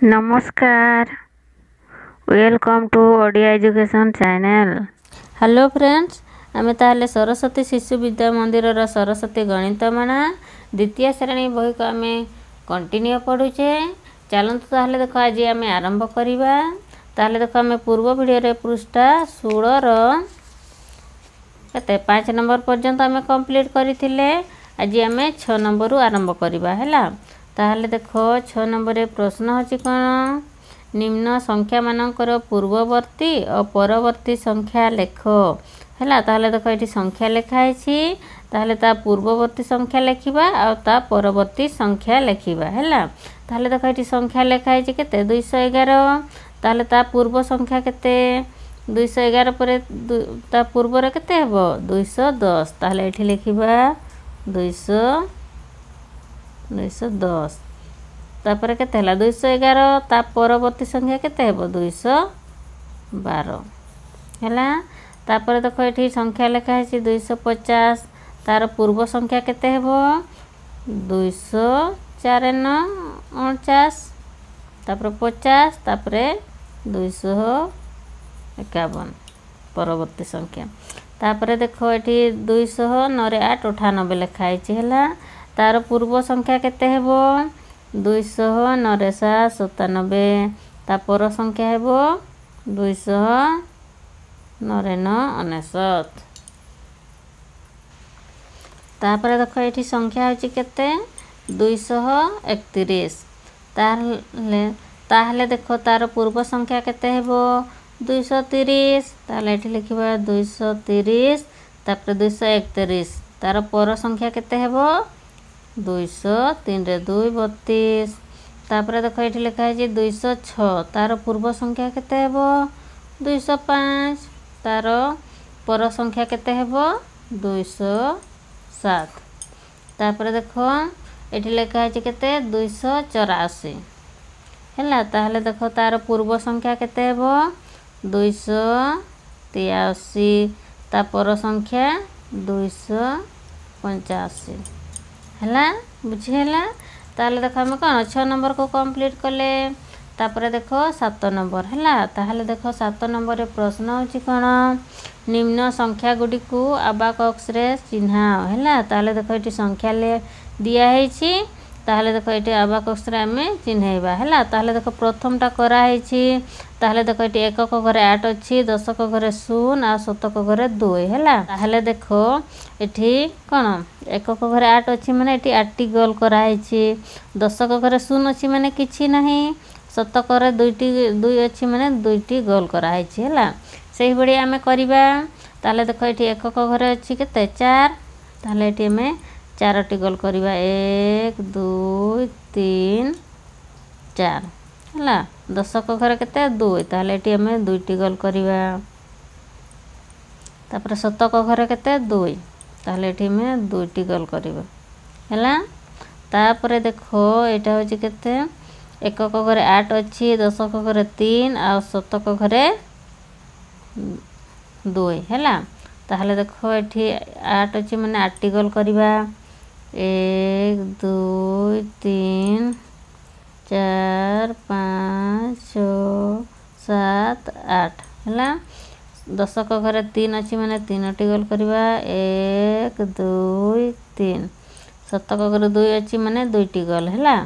नमस्कार, welcome to Odia education channel. Hello friends, आम ताहले सरस्वती शिशु विद्या मंदिर सरस्वती गणित माणा द्वितीय श्रेणी बही को आम कंटिन्यू पढ़ुचे। चलतु ताहले देख आज आम आरंभ करवा। ताहले देख आम पूर्व वीडियो पृष्ठा 16 केते 5 नंबर पर्यंत आम कंप्लीट करथिले। आज आम 6 नंबर रु आरंभ करवा हैला। ताहले देख 6 नंबर प्रश्न होची कोन, निम्न संख्या मानकर पूर्ववर्ती और परवर्ती संख्या लेख हैला। ताहले देख ये संख्या लिखाई छी, ताहले ता पूर्ववर्ती संख्या लिखिबा और ता परवर्ती संख्या लिखिबा हैला। ताहले देख ये संख्या लिखाई छी केते 211। ताहले ता पूर्व संख्या केते 211 पर ता पूर्व रे केते हेबो 210। ताहले एठी लिखिबा 210 तापर केते हला 211 ता परवर्ती संख्या केते हेबो 212 हैला। तापर देखो एठी संख्या लिखा है 250, तार पूर्व संख्या केते हेबो 249, तापर 50, तापर 251 परवर्ती संख्या। तापर देखो एठी 209 रे 8 98 लिखा है हैला। तार पूर्व संख्या केते हेबो 209 रे 7 97, ता पर संख्या हेबो 209 रे 9 99। तापर देखो एठी संख्या होची केते 231। ताहले देखो तार पूर्व संख्या केते हेबो 230। ताहले एठी लिखिबा 230, तापर 231, तार पर संख्या केते हेबो 203 रे 2 32। तापर देखो ये लिखा है 206, तार पूर्व संख्या केते हेबो 205, तार पर संख्या केते हेबो 207। तापर देखो ये लिखा है केते 284 हैला। ताहले देखो तार पूर्व संख्या केते हेबो 283, ता पर संख्या 285 हैला। बुझेला। ताहले देखो हम कौन 6 नंबर को कंप्लीट कले। तापर देखो 7 नंबर हैला। ताहले देखो 7 नंबर रे प्रश्न होची कोन, निम्न संख्या गुडी को अबाकस रे चिन्हाओ हैला। ताहले देखो एटी संख्या ले दिया हेची, ताहले देखो एटी अबाकस रे हमें चिन्हैबा हैला। ताहले देखो प्रथम टा करा हेची। ताहले देखो एटी एकक घरे 8 अछि, दशक घरे 0 आ शतक घरे 2 हैला। ताहले देखो एठी कोन एकक घरे 8 अछि माने एठी 8 टी गोल करा हेची, दशक घरे 0 अछि माने किछि नाही, शतक घरे 2 अछि माने 2 टी गोल करा हेची हैला। सेही बडी हमें करिबा। ताहले देखो एठी एकक घरे अछि केते 4, ताहले एठी हमें 4 टी गोल करिबा 1 2 3 4 हैला। दशक घरे केते 2, ताहले एठी हमें 2 टी गोल करिबा। तापर शतक घरे केते 2, ताहले एठी हमें 2 टी गोल करिबा हैला। तापर देखो एटा होची केते एकक घरे 8 अछि, दशक घरे 3 आ शतक घरे 2 हैला। ताहले देखो एठी 8 अछि माने 8 टी गोल करिबा 1 2 3 4 5 6 7 8 हैला। दशक घरे 3 अछि माने 3 टी गोल करिबा 1 2 3, शतक घरे 2 अछि माने 2 टी गोल हैला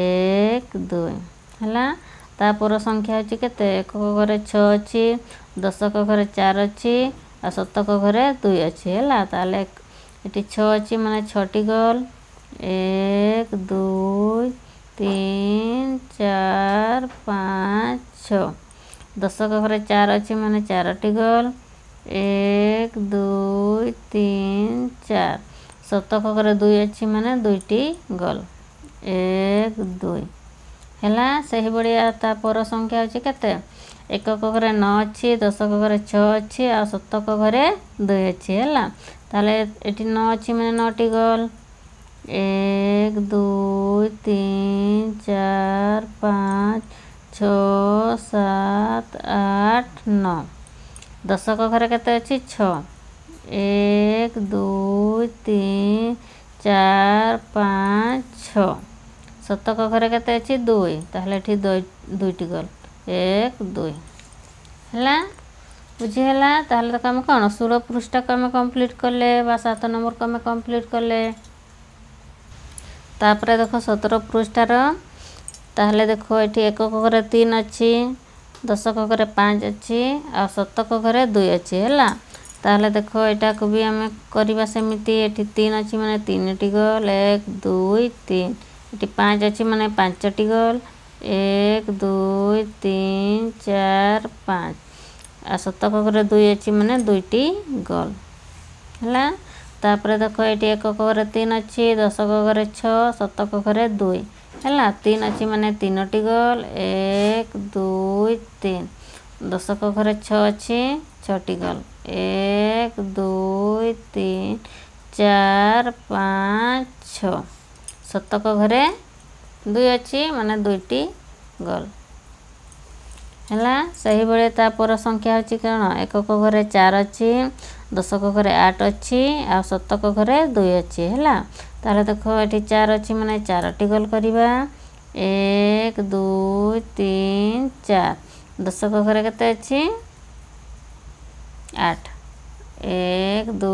1 2 हैला। तापर संख्या अछि केते एकक घरे 6 अछि, दशक घरे 4 अछि आ शतक घरे 2 अछि हैला। ताले एटी 6 अछि माने 6 टी गोल 1 2 3 4 5 6, दशक घरे 4 अछि माने 4 टी गोल 1 2 3 4, शतक घरे 2 अछि माने 2 टी गोल 1 2 हैला। सही बढिया। ता पर संख्या अछि केते एकक घरे 9 अछि, दशक घरे 6 अछि आ शतक घरे 2 अछि हैला। ताले एटी 9 अछि माने 9 टी गोल 1 2 3 4 5 6 7 8 9, दशक घरे केते अछि 6 1 2 3 4 5 6, शतक घरे केते अछि 2 ताहले एठी 2टी गल 1 2 हैला बुझी हैला। ताहले देखो हम कोन 16 पृष्ठ को हम कंप्लीट करले बा 7 नंबर को हम कंप्लीट करले। तापरे देखो 17 पृष्ठ रो ताहले देखो एठी एकक घरे 3 अछि दशक घरे 5 अछि आ शतक घरे 2 अछि हैला। ताहले देखो एटा को भी हमें करबा सेमिति एठी 3 अछि माने 3टी गल 1 2 3 एठी 5 अछि माने 5टी गल 1 2 3 4 5 आ शतक घरे 2 अछि माने 2टी गल हैला। तापरे देखो एठी एकक घरे 3 अछि दशक घरे 6 शतक घरे 2 हैला 3 अछि माने 3टी गल 1 2 3 दशक घरे 6 अछि 6टी गल 1 2 3 4 5 6 शतक घरे 2 अछि माने 2टी गल हैला। सही बळे तापर संख्या अछि कोन एकक घरे 4 अछि दशक घरे 8 अछि आ शतक घरे 2 अछि हैला। ताले देखो एठी 4 अछि माने 4टी गल करिबा 1 2 3 4 दशक घरे केते अछि 8 1 2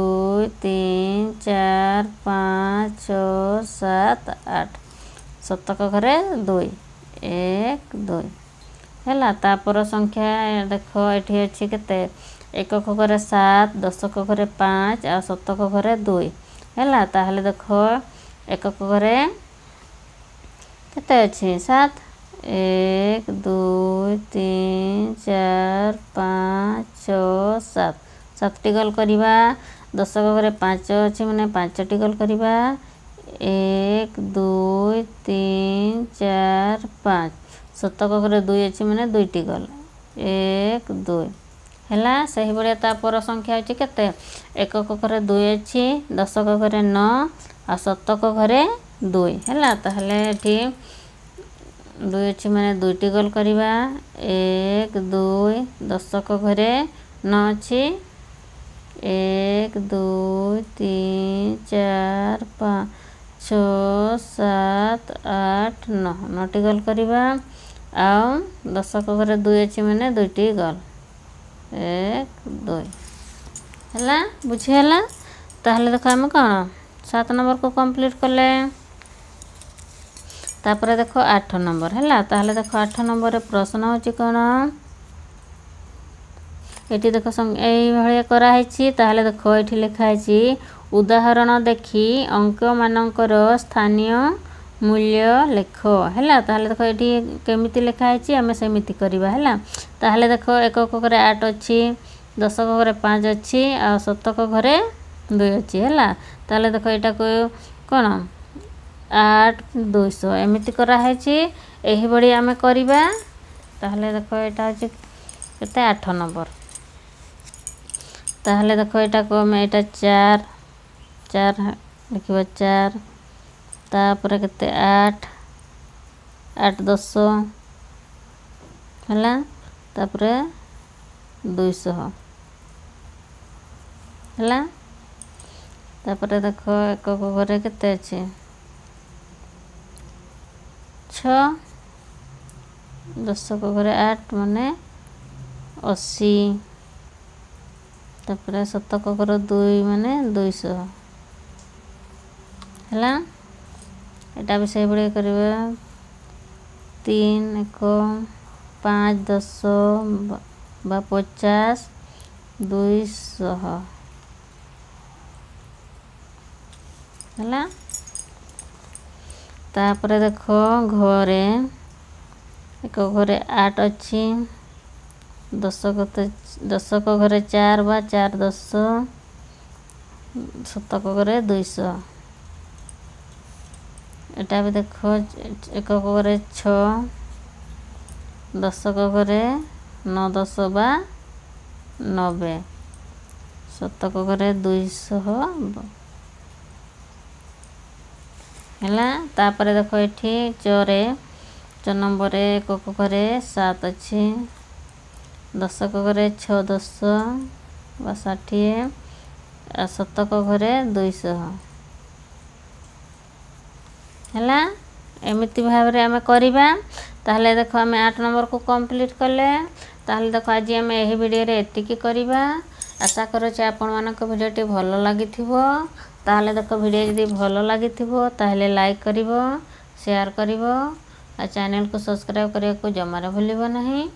3 4 5 6 7 8 शतक घरे 2 1 2 हैला। तापर संख्या देखो एठी अछि केते एकक घरे 7 दशक घरे 5 आ शतक घरे 2 हैला। ताहले देखो एकक घरे केते अछि 7 1 2 3 4 5 6 7 7टी गल करिबा दशक घरे 5 अछि माने 5टी गल करिबा 1 2 3 4 5 शतक घरे 2 अछि माने 2टी गल 1 2 हैला। सही बळे तापर संख्या अछि केते एकक घरे 2 अछि दशक घरे 9 आ शतक घरे 2 हैला। ताहले एठी 2 अछि माने 2टी गल करिबा 1 2 दशक घरे 9 अछि 1 2 3 4 5 6 7 8 9 9टी गल करिबा आ दशक घरे 2 अछि माने 2टी गल 1 2 हैला बुझी हैला। ताहले देखो हम कोन 7 नंबर को कंप्लीट करले। तापरे देखो 8 नंबर हैला। ताहले देखो 8 नंबर रे प्रश्न होची कोन एठी देखो एई भळे करा हैची। ताहले देखो एठी लिखा हैची उदाहरण देखि अंक मानकर स्थानीय मूल्य लेख हैला। ताहले देखो एठी केमिति लिखा हैची हमें सेमिति करबा हैला। ताहले देखो एकक घरे 8 अछि दशक घरे 5 अछि आ शतक घरे 2 अछि हैला। ताहले देखो एटा को कोन 8 200 एमिति करा हैची एही बडी हमें करबा। ताहले देखो एटा अछि केते 8 नंबर। ताहले देखो एटा को हमें एटा 4 4 लिखिबा 4 तापर केते 8 8 10 हैला। तापर 200 हैला। तापर देखो एकक घरे केते अछि 6 दशक घरे 8 माने 80 तापर शतक घरे 2 माने 200 हैला। एटा भी सही बळे करबा 3 1 5 10 बा 50 200 हैला। तापर देखो घरे एक घरे 8 अछि दशक घरे 4 बा 4 10 शतक घरे 200 एटा भी देखो एकक घरे 6 दशक घरे 9 10 बा 90 शतक घरे 200 हैला। तापर देखो एठी 4 नंबर एकक घरे 7 अछि दशक घरे 6 10 बा 60 आ शतक घरे 200 हैला। एमिति भाव आम करवा। ताहले देखो आम 8 नंबर को कंप्लीट कले। ताहले देखो आज आम यही वीडियो रे एतिकी करवा। आशा करुचे आपण मानक वीडियोटी भल लगी। ताहले देखो वीडियो यदि भल लगी ताहले लाइक करिवो, शेयर करिवो, आ चैनल को सब्सक्राइब करने को जमार भूलिबो नहीं।